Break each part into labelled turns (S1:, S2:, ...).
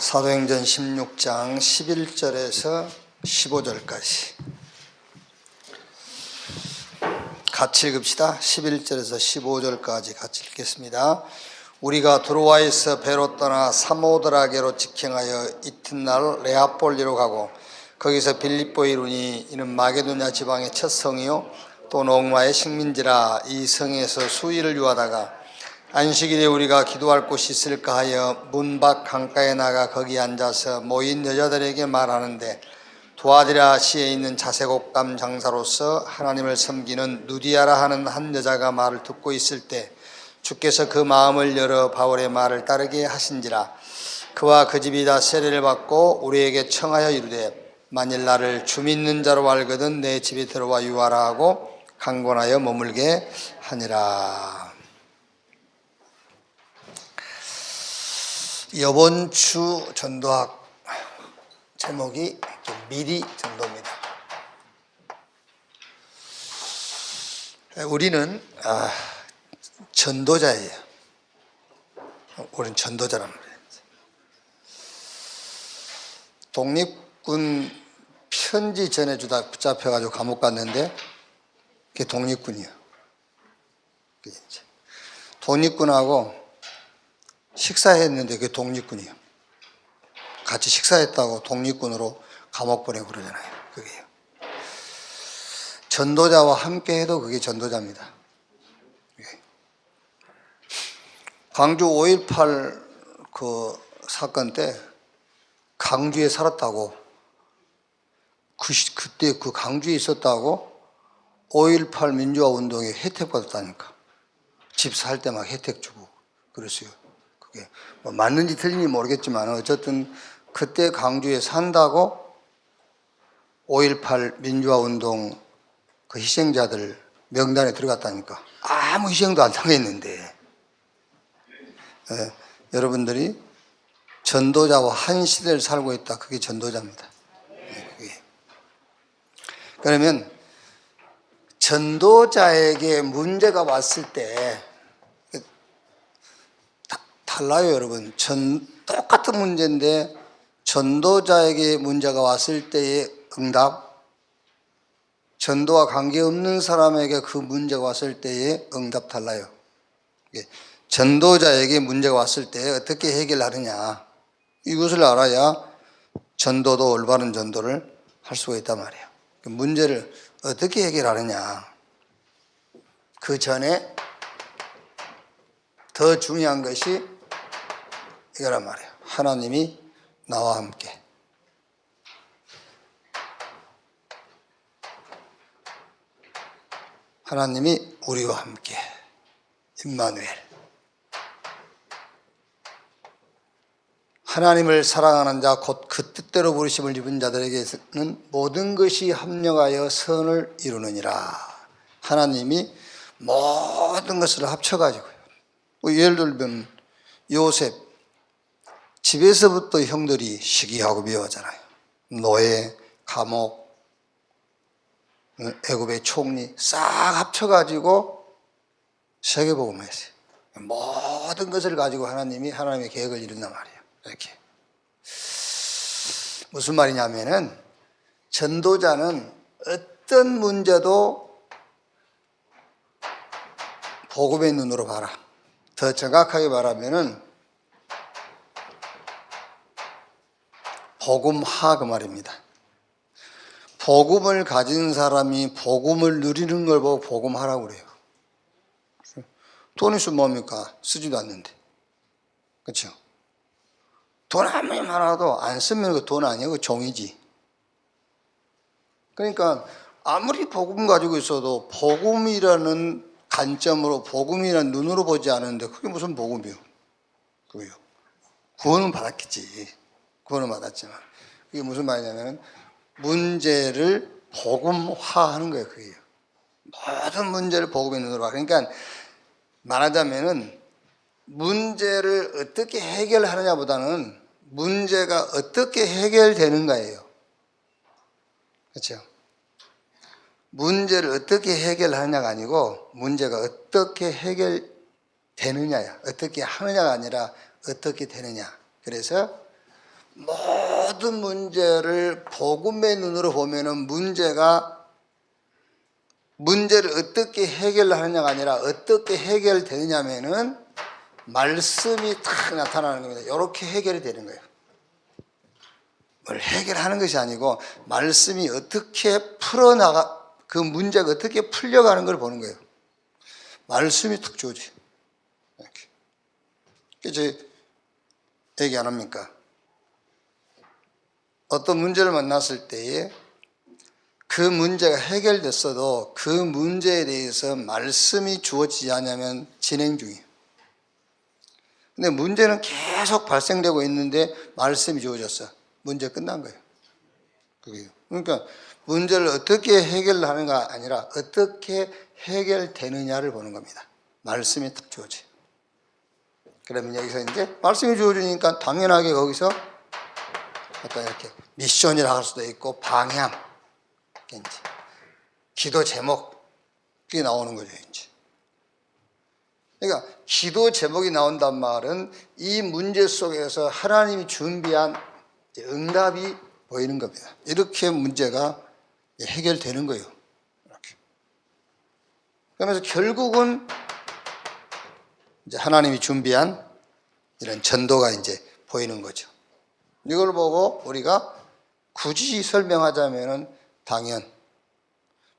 S1: 사도행전 16장 11절에서 15절까지 같이 읽읍시다. 11절에서 15절까지 같이 읽겠습니다. 우리가 드로아에서 배로 떠나 사모드라게로 직행하여 이튿날 레아폴리로 가고 거기서 빌립보에 이르니 이는 마게도냐 지방의 첫 성이요 또 롱마의 식민지라. 이 성에서 수일을 유하다가 안식일에 우리가 기도할 곳이 있을까 하여 문 밖 강가에 나가 거기 앉아서 모인 여자들에게 말하는데 두아디라 시에 있는 자색옷감 장사로서 하나님을 섬기는 누디아라 하는 한 여자가 말을 듣고 있을 때 주께서 그 마음을 열어 바울의 말을 따르게 하신지라. 그와 그 집이 다 세례를 받고 우리에게 청하여 이르되 만일 나를 주 믿는 자로 알거든 내 집에 들어와 유하라 하고 강권하여 머물게 하니라. 이번 주 전도학 제목이 미리 전도입니다. 우리는 전도자예요. 우리는 전도자란 말이에요. 독립군 편지 전해주다 붙잡혀가지고 감옥 갔는데 그게 독립군이에요. 독립군하고 식사했는데 그게 독립군이에요. 같이 식사했다고 독립군으로 감옥 보내고 그러잖아요. 그게요. 전도자와 함께 해도 그게 전도자입니다. 광주 5.18 그 사건 때 강주에 살았다고, 그때 그 강주에 있었다고 5.18 민주화 운동에 혜택 받았다니까. 집 살 때 막 혜택 주고 그랬어요. 그게 뭐 맞는지 틀린지 모르겠지만 어쨌든 그때 강주에 산다고 5.18 민주화 운동 그 희생자들 명단에 들어갔다니까. 아무 희생도 안 당했는데. 여러분들이 전도자와 한 시대를 살고 있다. 그게 전도자입니다. 그게. 그러면 전도자에게 문제가 왔을 때 달라요, 여러분. 똑같은 문제인데 전도자에게 문제가 왔을 때의 응답, 전도와 관계없는 사람에게 그 문제가 왔을 때의 응답 달라요. 전도자에게 문제가 왔을 때 어떻게 해결하느냐, 이것을 알아야 전도도 올바른 전도를 할 수가 있단 말이에요. 문제를 어떻게 해결하느냐, 그 전에 더 중요한 것이 이거란 말이에요. 하나님이 나와 함께. 하나님이 우리와 함께. 임마누엘. 하나님을 사랑하는 자 곧 그 뜻대로 부르심을 입은 자들에게는 모든 것이 합력하여 선을 이루느니라. 하나님이 모든 것을 합쳐가지고요. 예를 들면 요셉, 집에서부터 형들이 시기하고 미워하잖아요. 노예, 감옥, 애굽의 총리 싹 합쳐가지고 세계복음을 했어요. 모든 것을 가지고 하나님이 하나님의 계획을 이룬단 말이에요. 이렇게. 무슨 말이냐면은 전도자는 어떤 문제도 복음의 눈으로 봐라. 더 정확하게 말하면은 복음화 그 말입니다. 복음을 가진 사람이 복음을 누리는 걸 보고 복음하라고 그래요. 돈 있으면 뭡니까? 쓰지도 않는데. 그렇죠? 돈 아무리 많아도 안 쓰면 그 돈 아니에요. 그 종이지. 그러니까 아무리 복음 가지고 있어도 복음이라는 관점으로, 복음이라는 눈으로 보지 않는데 그게 무슨 복음이요? 그게요. 구원은 받았겠지. 구원은 받았지만 그게 무슨 말이냐면 문제를 복음화하는 거예요. 그게요. 모든 문제를 복음의 눈으로 봐. 그러니까 말하자면은 문제를 어떻게 해결하느냐보다는 문제가 어떻게 해결되는가예요. 그렇죠? 문제를 어떻게 해결하느냐가 아니고 문제가 어떻게 해결되느냐야. 어떻게 하느냐가 아니라 어떻게 되느냐. 그래서 모든 문제를 복음의 눈으로 보면은 문제를 어떻게 해결하느냐가 아니라 어떻게 해결되느냐면은 말씀이 탁 나타나는 겁니다. 이렇게 해결이 되는 거예요. 뭘 해결하는 것이 아니고 말씀이 어떻게 그 문제가 어떻게 풀려가는 걸 보는 거예요. 말씀이 탁 좋지. 이렇게. 이제 얘기 안 합니까? 어떤 문제를 만났을 때에 그 문제가 해결됐어도 그 문제에 대해서 말씀이 주어지지 않으면 진행 중이에요. 근데 문제는 계속 발생되고 있는데 말씀이 주어졌어. 문제 끝난 거예요. 그게요. 그러니까 문제를 어떻게 해결하는가 아니라 어떻게 해결되느냐를 보는 겁니다. 말씀이 딱 주어져요. 그러면 여기서 이제 말씀이 주어지니까 당연하게 거기서 어떤 이렇게 미션이라 할 수도 있고 방향, 이제 기도 제목이 나오는 거죠. 이제. 그러니까 기도 제목이 나온단 말은 이 문제 속에서 하나님이 준비한 응답이 보이는 겁니다. 이렇게 문제가 해결되는 거예요. 이렇게. 그러면서 결국은 이제 하나님이 준비한 이런 전도가 이제 보이는 거죠. 이걸 보고 우리가 굳이 설명하자면은 당연,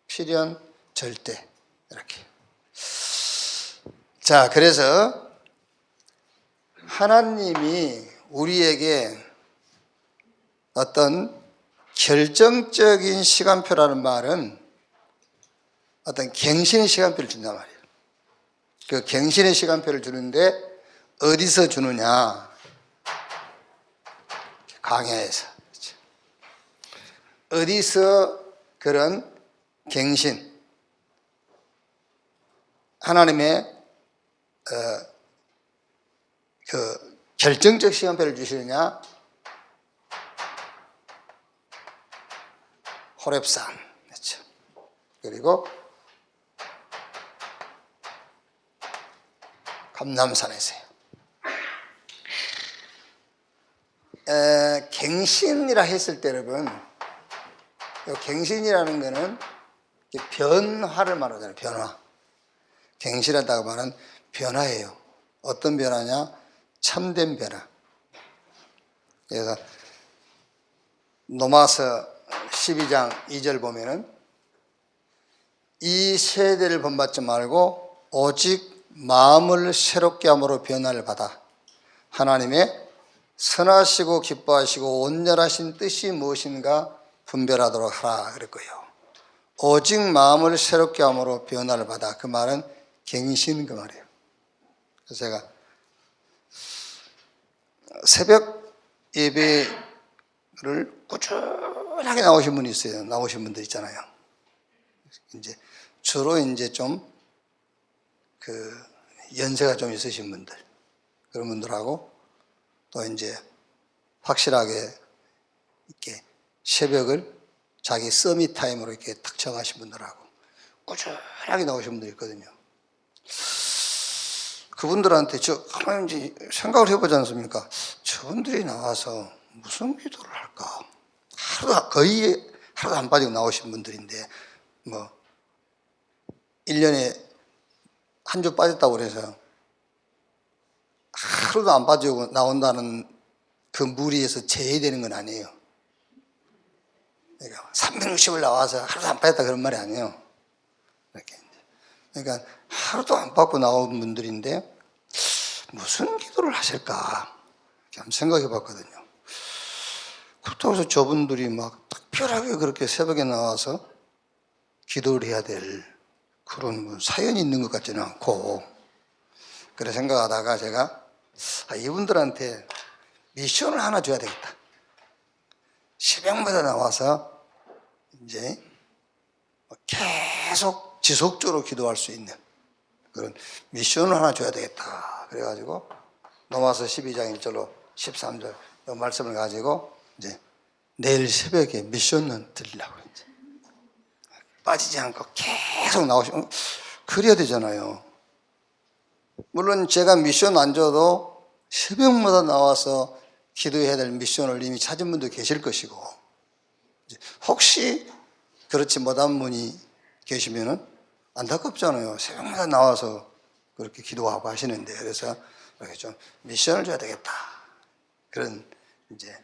S1: 필연, 절대 이렇게. 자, 그래서 하나님이 우리에게 어떤 결정적인 시간표라는 말은 어떤 갱신의 시간표를 준단 말이에요. 그 갱신의 시간표를 주는데 어디서 주느냐? 강야에서. 어디서 그런 갱신, 하나님의 그 결정적 시간표를 주시느냐? 호렙산, 그렇죠. 그리고 감람산에서요. 갱신이라 했을 때 여러분, 갱신이라는 거는 변화를 말하잖아요. 변화. 갱신하다고 말하는 변화예요. 어떤 변화냐? 참된 변화. 그래서 로마서 12장 2절 보면은 이 세대를 본받지 말고 오직 마음을 새롭게 함으로 변화를 받아 하나님의 선하시고 기뻐하시고 온전하신 뜻이 무엇인가 분별하도록 하라 그랬고요. 오직 마음을 새롭게 함으로 변화를 받아. 그 말은 갱신 그 말이에요. 그래서 제가 새벽 예배를 꾸준하게 나오신 분이 있어요. 나오신 분들 있잖아요. 이제 주로 이제 좀 연세가 좀 있으신 분들, 그런 분들하고 또 이제 확실하게 이렇게 새벽을 자기 서밋 타임으로 이렇게 탁 정하신 분들하고 꾸준하게 나오신 분들이 있거든요. 그분들한테 이제 생각을 해보지 않습니까? 저분들이 나와서 무슨 기도를 할까? 거의 하루도 안 빠지고 나오신 분들인데, 1년에 한 주 빠졌다고 그래서 하루도 안 빠지고 나온다는 그 무리에서 제외되는 건 아니에요. 그러니까 360을 나와서 하루도 안 빠졌다 그런 말이 아니에요. 이렇게. 그러니까 하루도 안 빠고 나온 분들인데 무슨 기도를 하실까? 이렇게 한번 생각해 봤거든요. 그렇다고 해서 저분들이 막 특별하게 그렇게 새벽에 나와서 기도를 해야 될 그런 사연이 있는 것 같지는 않고, 그래 생각하다가 제가 이분들한테 미션을 하나 줘야 되겠다. 새벽마다 나와서 이제 계속 지속적으로 기도할 수 있는 그런 미션을 하나 줘야 되겠다. 그래가지고 로마서 12장 1절로 13절 이 말씀을 가지고 이제 내일 새벽에 미션을 드리려고 이제 빠지지 않고 계속 나오시면 그래야 되잖아요. 물론 제가 미션 안 줘도 새벽마다 나와서 기도해야 될 미션을 이미 찾은 분도 계실 것이고, 혹시 그렇지 못한 분이 계시면은 안타깝잖아요. 새벽마다 나와서 그렇게 기도하고 하시는데, 그래서 이렇게 좀 미션을 줘야 되겠다, 그런 이제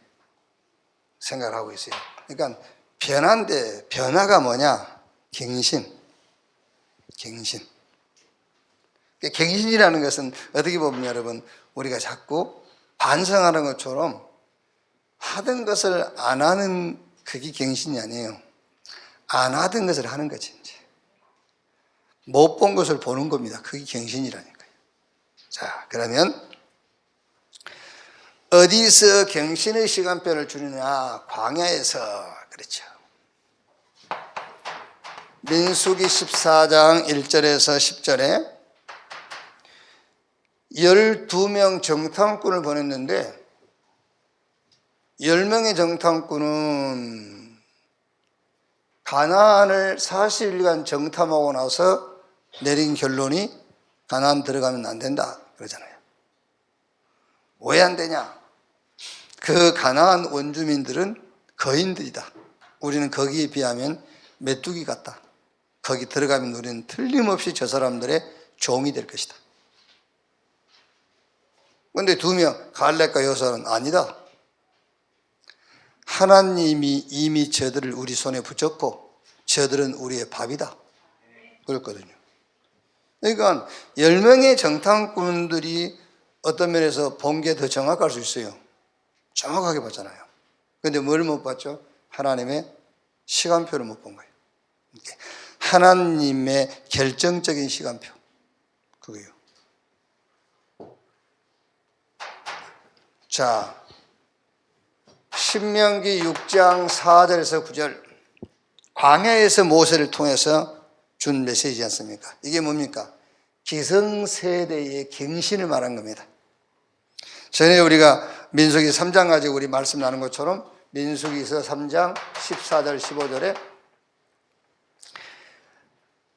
S1: 생각을 하고 있어요. 그러니까 변화인데, 변화가 뭐냐? 갱신. 갱신이라는 것은 어떻게 보면 여러분, 우리가 자꾸 반성하는 것처럼 하던 것을 안 하는, 그게 갱신이 아니에요. 안 하던 것을 하는 거지. 이제 못 본 것을 보는 겁니다. 그게 갱신이라니까요. 자, 그러면 어디서 갱신의 시간표를 주느냐? 광야에서. 그렇죠. 민수기 14장 1절에서 10절에 12명 정탐꾼을 보냈는데, 10명의 정탐꾼은 가나안을 40일간 정탐하고 나서 내린 결론이 가나안 들어가면 안 된다 그러잖아요. 왜 안 되냐? 그 가나안 원주민들은 거인들이다. 우리는 거기에 비하면 메뚜기 같다. 거기 들어가면 우리는 틀림없이 저 사람들의 종이 될 것이다. 그런데 2명, 갈렙과 여호수아는 아니다. 하나님이 이미 저들을 우리 손에 붙였고 저들은 우리의 밥이다, 그랬거든요. 그러니까 10명의 정탐꾼들이 어떤 면에서 본 게 더 정확할 수 있어요. 정확하게 봤잖아요. 그런데 뭘 못 봤죠? 하나님의 시간표를 못 본 거예요. 하나님의 결정적인 시간표, 그거예요. 자, 신명기 6장 4절에서 9절, 광야에서 모세를 통해서 준 메시지지 않습니까? 이게 뭡니까? 기성세대의 갱신을 말한 겁니다. 전에 우리가 민수기 3장 가지고 우리 말씀 나눈 것처럼 민수기서 3장 14절 15절에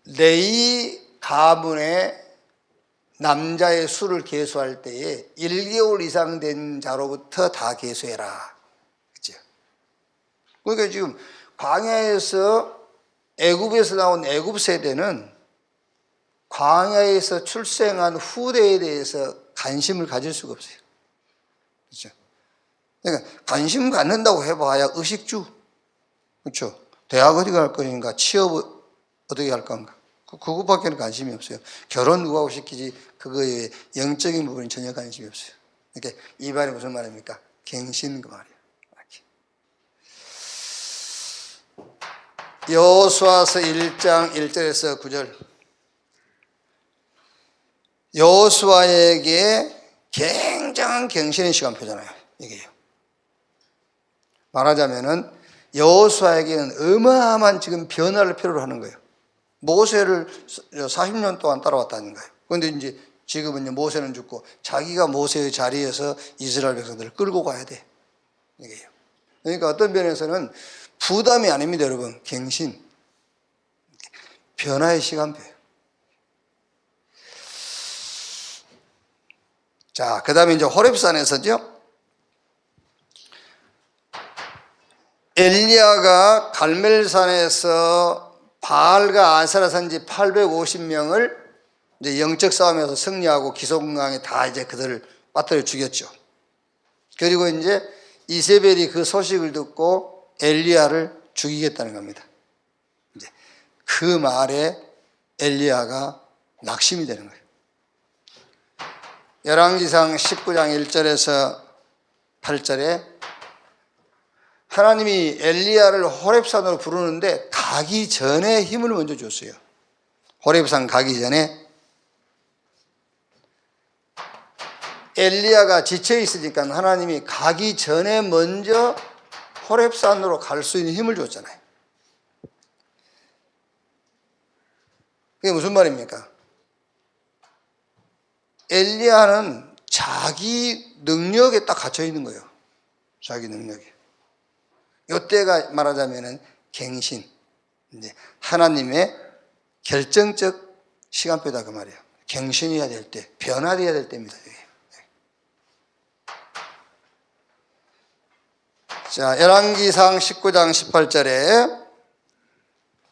S1: 레위 가문의 남자의 수를 계수할 때에 1개월 이상 된 자로부터 다 계수해라. 그렇죠? 그러니까 지금 광야에서, 애굽에서 나온 애굽 세대는 광야에서 출생한 후대에 대해서 관심을 가질 수가 없어요. 그렇죠? 그러니까 관심 갖는다고 해봐야 의식주, 그렇죠? 대학 어디 갈 것인가, 취업 어떻게 할 건가, 그것밖에는 관심이 없어요. 결혼 누가 하고 시키지, 그거에 영적인 부분은 전혀 관심이 없어요. 그러니까 이 말이 무슨 말입니까? 갱신, 그 말이에요. 여호수아서 1장 1절에서 9절, 여호수아에게 굉장한 갱신의 시간표잖아요. 이게요. 말하자면은 여호수아에게는 어마어마한 지금 변화를 필요로 하는 거예요. 모세를 40년 동안 따라왔다는 거예요. 그런데 이제 지금은 모세는 죽고 자기가 모세의 자리에서 이스라엘 백성들을 끌고 가야 돼. 이게요. 그러니까 어떤 면에서는 부담이 아닙니다, 여러분. 갱신, 변화의 시간표예요. 자, 그 다음에 이제 호렙산에서죠, 엘리야가 갈멜산에서 바알과 아세라 선지 850명을 이제 영적 싸움에서 승리하고 기송강에 다 이제 그들을 빠뜨려 죽였죠. 그리고 이제 이세벨이 그 소식을 듣고 엘리야를 죽이겠다는 겁니다. 이제 그 말에 엘리야가 낙심이 되는 거예요. 열왕기상 19장 1절에서 8절에 하나님이 엘리야를 호렙산으로 부르는데 가기 전에 힘을 먼저 줬어요. 호렙산 가기 전에 엘리야가 지쳐 있으니까 하나님이 가기 전에 먼저 호렙산으로 갈 수 있는 힘을 줬잖아요. 그게 무슨 말입니까? 엘리야는 자기 능력에 딱 갇혀 있는 거예요. 자기 능력에. 이때가 말하자면은 갱신, 이제 하나님의 결정적 시간표다, 그 말이에요. 갱신해야 될 때, 변화돼야 될 때입니다. 자, 열왕기상 19장 18절에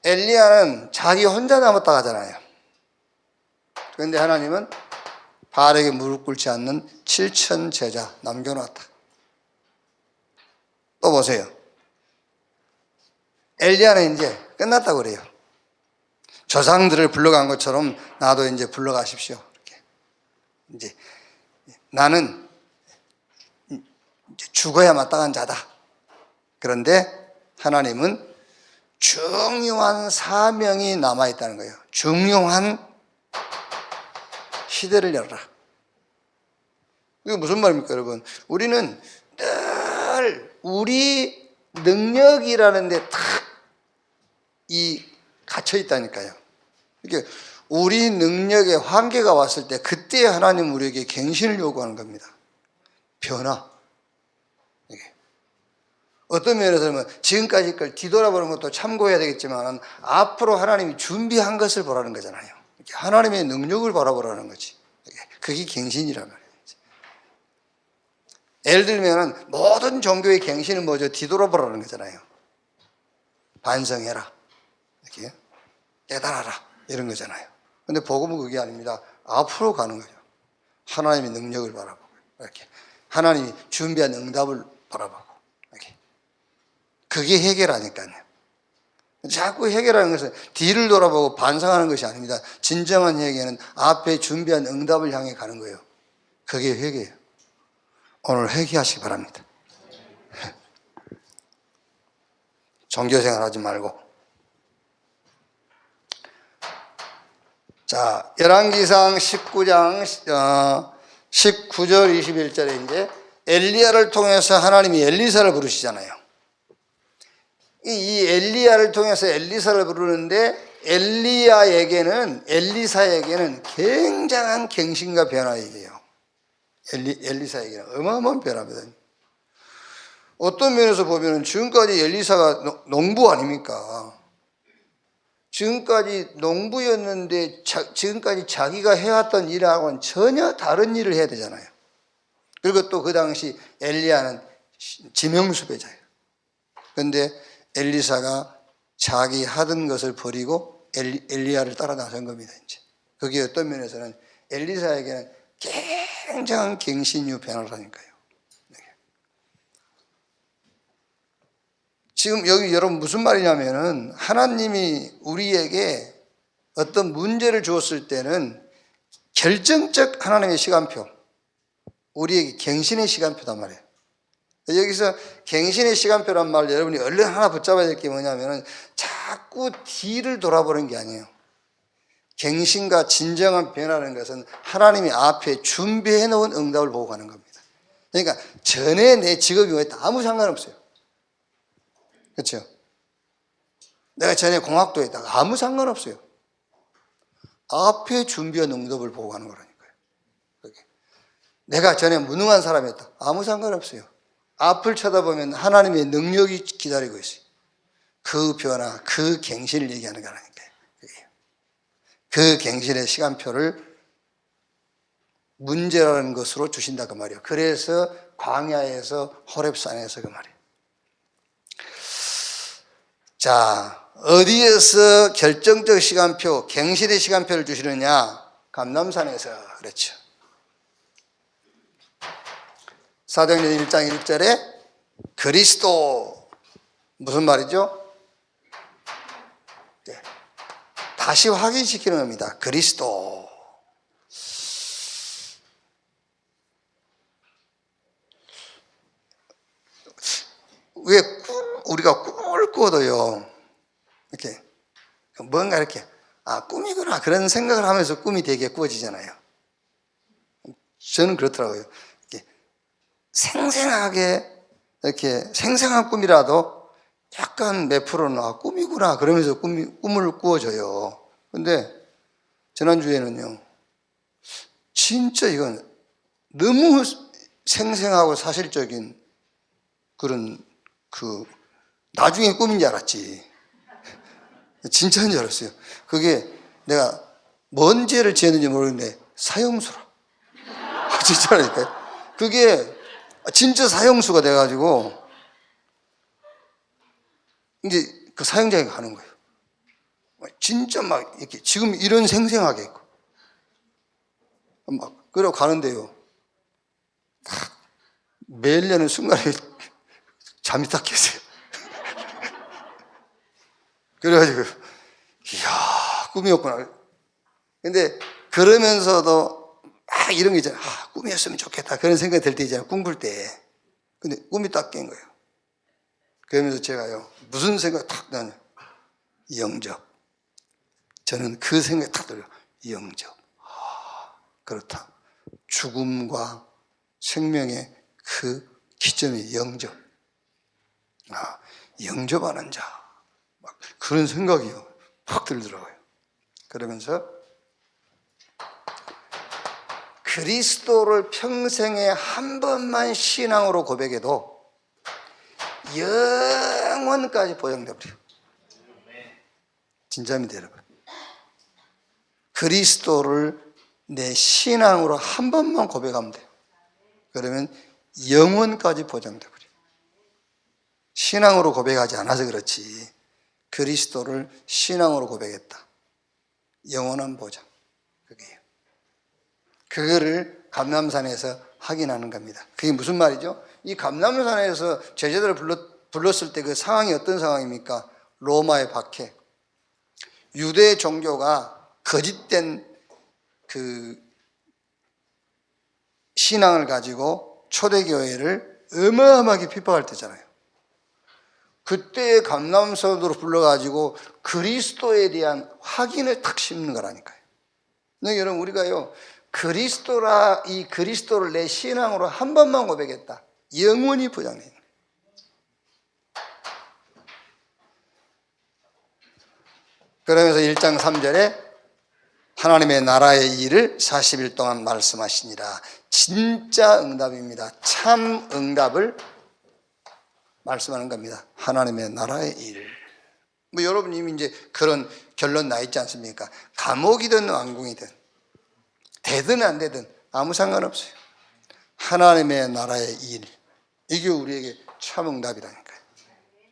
S1: 엘리야는 자기 혼자 남았다 하잖아요. 그런데 하나님은 바알에게 무릎 꿇지 않는 7천 제자 남겨놨다. 또 보세요. 엘리야는 이제 끝났다고 그래요. 조상들을 불러간 것처럼 나도 이제 불러가십시오. 이렇게. 이제 나는 이제 죽어야 마땅한 자다. 그런데 하나님은 중요한 사명이 남아있다는 거예요. 중요한 시대를 열어라. 이게 무슨 말입니까, 여러분? 우리는 늘 우리 능력이라는 데 탁 갇혀 있다니까요. 이게 우리 능력의 한계가 왔을 때 그때 하나님 우리에게 갱신을 요구하는 겁니다. 변화. 어떤 면에서 보면 지금까지 걸 뒤돌아보는 것도 참고해야 되겠지만 앞으로 하나님이 준비한 것을 보라는 거잖아요. 하나님의 능력을 바라보라는 거지. 그게 갱신이란 말이에요. 예를 들면 모든 종교의 갱신은 뭐죠? 뒤돌아보라는 거잖아요. 반성해라. 이렇게 깨달아라. 이런 거잖아요. 근데 복음은 그게 아닙니다. 앞으로 가는 거죠. 하나님의 능력을 바라보고 이렇게 하나님이 준비한 응답을 바라보고 이렇게. 그게 해결하니까요. 자꾸 해결하는 것은 뒤를 돌아보고 반성하는 것이 아닙니다. 진정한 회개는 앞에 준비한 응답을 향해 가는 거예요. 그게 회개예요. 오늘 회개하시기 바랍니다. 종교생활 하지 말고. 자, 열왕기상 19장 19절 21절에 이제 엘리야를 통해서 하나님이 엘리사를 부르시잖아요. 이 엘리야를 통해서 엘리사를 부르는데 엘리사에게는 굉장한 갱신과 변화이에요. 엘리사에게는 어마어마한 변화입니다. 어떤 면에서 보면 지금까지 엘리사가 농부 아닙니까? 지금까지 농부였는데 지금까지 자기가 해왔던 일하고는 전혀 다른 일을 해야 되잖아요. 그리고 또 그 당시 엘리야는 지명수배자예요. 그런데 엘리사가 자기 하던 것을 버리고 엘리야를 따라 나선 겁니다. 이제 그게 어떤 면에서는 엘리사에게는 굉장한 갱신유 변화라니까요. 지금 여기 여러분 무슨 말이냐면은 하나님이 우리에게 어떤 문제를 주었을 때는 결정적 하나님의 시간표, 우리에게 갱신의 시간표단 말이에요. 여기서 갱신의 시간표란 말 여러분이 얼른 하나 붙잡아야 될 게 뭐냐면은 자꾸 뒤를 돌아보는 게 아니에요. 갱신과 진정한 변화라는 것은 하나님이 앞에 준비해 놓은 응답을 보고 가는 겁니다. 그러니까 전에 내 직업이 뭐였다 아무 상관없어요. 그렇죠? 내가 전에 공학도 했다가 아무 상관없어요. 앞에 준비한 응답을 보고 가는 거라니까요. 내가 전에 무능한 사람이었다. 아무 상관없어요. 앞을 쳐다보면 하나님의 능력이 기다리고 있어요. 그 변화, 그 갱신을 얘기하는 거라니까요. 그 갱신의 시간표를 문제라는 것으로 주신다 그 말이에요. 그래서 광야에서 호렙산에서 그 말이에요. 자, 어디에서 결정적 시간표, 갱신의 시간표를 주시느냐? 감람산에서 그렇죠. 사도행전 1장 1절에 그리스도 무슨 말이죠? 네. 다시 확인시키는 겁니다. 그리스도. 왜 우리가 꿈을 꾸어도요, 이렇게 뭔가 이렇게 꿈이구나 그런 생각을 하면서 꿈이 되게 꾸어지잖아요. 저는 그렇더라고요. 이렇게 생생하게 이렇게 생생한 꿈이라도 약간 몇 프로는 꿈이구나 그러면서 꿈을 꾸어져요. 근데 지난주에는요, 진짜 이건 너무 생생하고 사실적인 그런 나중에 꿈인 줄 알았지. 진짜인 줄 알았어요. 그게 내가 뭔 죄를 지었는지 모르겠는데 사형수라. 진짜라니까요. 그게 진짜 사형수가 돼가지고 이제 그 사형장에 가는 거예요. 진짜 막 이렇게 지금 이런 생생하게 있고 막 그러고 가는데요. 매일 여는 순간에 잠이 딱 깨세요. 그래가지고 이야 꿈이었구나. 근데 그러면서도 막 이런 게 있잖아요. 꿈이었으면 좋겠다 그런 생각이 들 때 있잖아요. 꿈꿀 때. 근데 꿈이 딱 깬 거예요. 그러면서 제가요 무슨 생각이 탁 나냐, 영접. 저는 그 생각이 탁 들어요. 영접. 그렇다. 죽음과 생명의 그 기점이 영접. 영접하는 자. 막 그런 생각이요 팍 들더라고요. 그러면서 그리스도를 평생에 한 번만 신앙으로 고백해도 영원까지 보장돼 버려요. 진짜입니다, 여러분. 그리스도를 내 신앙으로 한 번만 고백하면 돼요. 그러면 영원까지 보장돼 버려요. 신앙으로 고백하지 않아서 그렇지 그리스도를 신앙으로 고백했다. 영원한 보장. 그게요. 그거를 감람산에서 확인하는 겁니다. 그게 무슨 말이죠? 이 감람산에서 제자들을 불렀을 때 그 상황이 어떤 상황입니까? 로마의 박해. 유대 종교가 거짓된 그 신앙을 가지고 초대교회를 어마어마하게 핍박할 때잖아요. 그때 감람산으로 불러가지고 그리스도에 대한 확인을 탁 심는 거라니까요. 네, 여러분 우리가요 이 그리스도를 내 신앙으로 한 번만 고백했다. 영원히 보장되는 거예요. 그러면서 1장 3절에 하나님의 나라의 일을 40일 동안 말씀하시니라. 진짜 응답입니다. 참 응답을 말씀하는 겁니다. 하나님의 나라의 일. 뭐 여러분 이미 이제 그런 결론 나 있지 않습니까? 감옥이든 왕궁이든 되든 안 되든 아무 상관없어요. 하나님의 나라의 일. 이게 우리에게 참 응답이라니까요.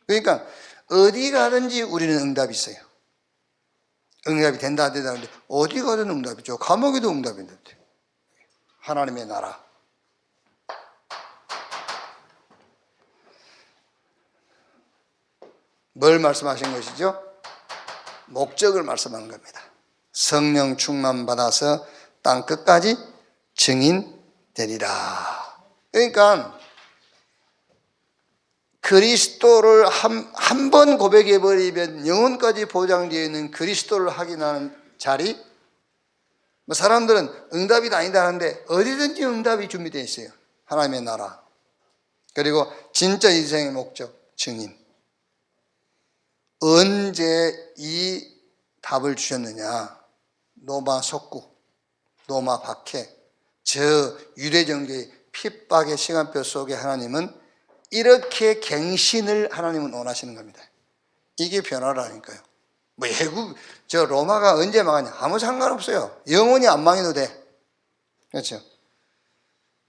S1: 그러니까 어디 가든지 우리는 응답이 있어요. 응답이 된다 안 된다는데 어디 가든 응답이죠. 감옥에도 응답이 있는데. 하나님의 나라. 뭘 말씀하신 것이죠? 목적을 말씀하는 겁니다. 성령 충만 받아서 땅 끝까지 증인 되리라. 그러니까 그리스도를 한 번 고백해 버리면 영혼까지 보장되어 있는 그리스도를 확인하는 자리. 뭐 사람들은 응답이 아니다 하는데 어디든지 응답이 준비되어 있어요. 하나님의 나라. 그리고 진짜 인생의 목적, 증인. 언제 이 답을 주셨느냐? 로마 속국, 로마 박해, 저 유대종교의 핍박의 시간표 속에 하나님은 이렇게 갱신을 하나님은 원하시는 겁니다. 이게 변화라니까요. 뭐 저 로마가 언제 망하냐? 아무 상관없어요. 영원히 안 망해도 돼. 그렇죠?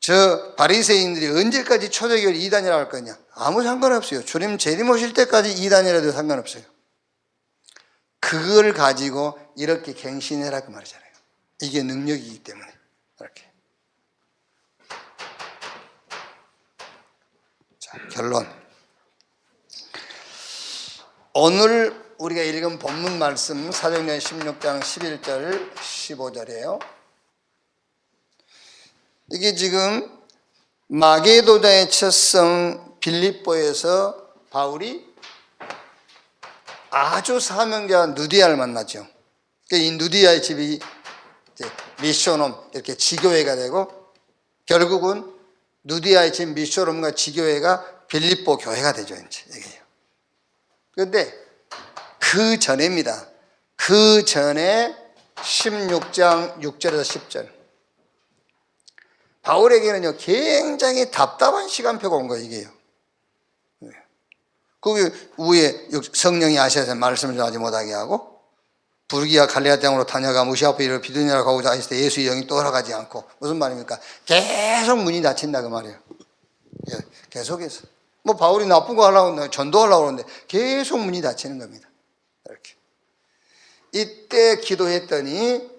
S1: 저 바리새인들이 언제까지 초대교회를 이단이라고 할 거냐? 아무 상관없어요. 주님 재림 오실 때까지 이단이라도 상관없어요. 그걸 가지고 이렇게 갱신해라 그 말이잖아요. 이게 능력이기 때문에 이렇게. 자, 결론. 오늘 우리가 읽은 본문 말씀 사도행전 16장 11절 15절이에요. 이게 지금 마게도냐의 첫 성 빌립보에서 바울이 아주 사명자 누디아를 만나죠. 이 누디아의 집이 미쇼놈 이렇게 지교회가 되고 결국은 누디아의 집 미쇼놈과 지교회가 빌립보 교회가 되죠. 이제 그런데 그 전에입니다. 그 전에 16장 6절에서 10절. 바울에게는요 굉장히 답답한 시간표가 온 거예요. 이게요. 거기 위에 성령이 아시아에서 말씀을 전하지 못하게 하고 부르기아 갈레아 땅으로 다녀가 무시아프 이르러 비두니아로 가고자 하실 때 예수의 영이 떠나가지 않고 무슨 말입니까? 계속 문이 닫힌다 그 말이에요. 계속해서 뭐 바울이 나쁜 거 하려고 하는데, 전도하려고 하는데 계속 문이 닫히는 겁니다. 이렇게. 이때 기도했더니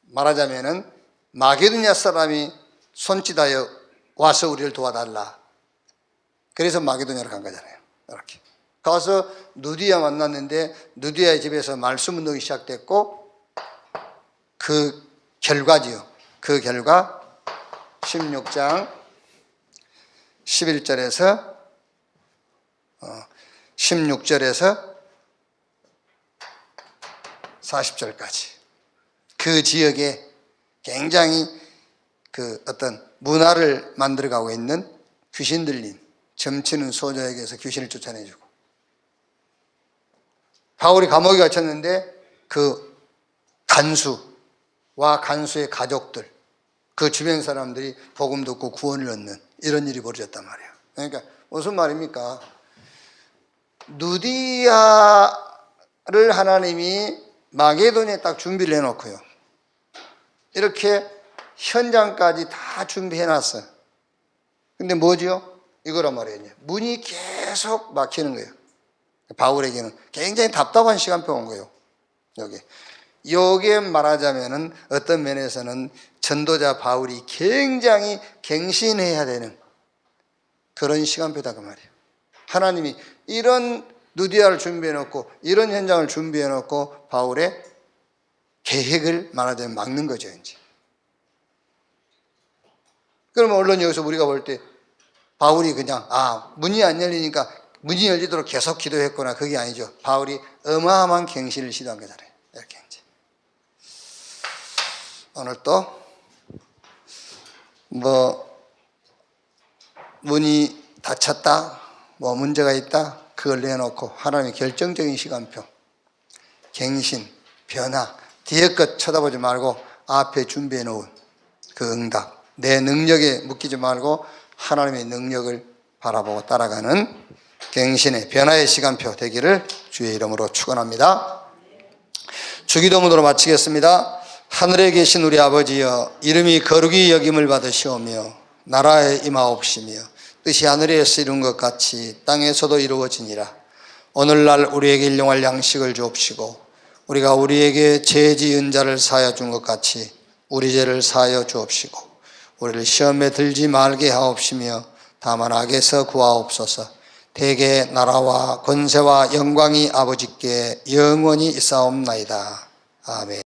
S1: 말하자면은 마게도냐 사람이 손짓하여 와서 우리를 도와달라. 그래서 마게도냐로 간 거잖아요. 이렇게. 가서 누디아 만났는데 누디아의 집에서 말씀 운동이 시작됐고 그 결과지요. 그 결과 16장 11절에서 16절에서 40절까지 그 지역에 굉장히 그 어떤 문화를 만들어가고 있는 귀신 들린 점치는 소녀에게서 귀신을 쫓아내주고, 바울이 감옥에 갇혔는데 그 간수와 간수의 가족들, 그 주변 사람들이 복음 듣고 구원을 얻는 이런 일이 벌어졌단 말이에요. 그러니까 무슨 말입니까? 누디아를 하나님이 마게도니에 딱 준비를 해놓고요, 이렇게 현장까지 다 준비해놨어요. 근데 뭐지요? 이거란 말이에요. 문이 계속 막히는 거예요. 바울에게는 굉장히 답답한 시간표 온 거예요. 여기에 말하자면은 어떤 면에서는 전도자 바울이 굉장히 갱신해야 되는 그런 시간표다 그 말이에요. 하나님이 이런 누디아를 준비해놓고 이런 현장을 준비해놓고 바울의 계획을 말하자면 막는 거죠. 이제. 그러면 물론 여기서 우리가 볼 때 바울이 그냥 문이 안 열리니까 문이 열리도록 계속 기도했구나, 그게 아니죠. 바울이 어마어마한 갱신을 시도한 거잖아요. 이렇게 이제. 오늘 또 문이 닫혔다, 문제가 있다, 그걸 내놓고 하나님의 결정적인 시간표, 갱신, 변화, 뒤에 것 쳐다보지 말고 앞에 준비해 놓은 그 응답, 내 능력에 묶이지 말고 하나님의 능력을 바라보고 따라가는 갱신의 변화의 시간표 되기를 주의 이름으로 축원합니다. 주기도문으로 마치겠습니다. 하늘에 계신 우리 아버지여, 이름이 거룩히 여김을 받으시오며 나라에 임하옵시며 뜻이 하늘에서 이룬 것 같이 땅에서도 이루어지니라. 오늘날 우리에게 일용할 양식을 주옵시고 우리가 우리에게 죄 지은 자를 사하여 준 것 같이 우리 죄를 사하여 주옵시고 우리를 시험에 들지 말게 하옵시며 다만 악에서 구하옵소서. 대개 나라와 권세와 영광이 아버지께 영원히 있사옵나이다. 아멘.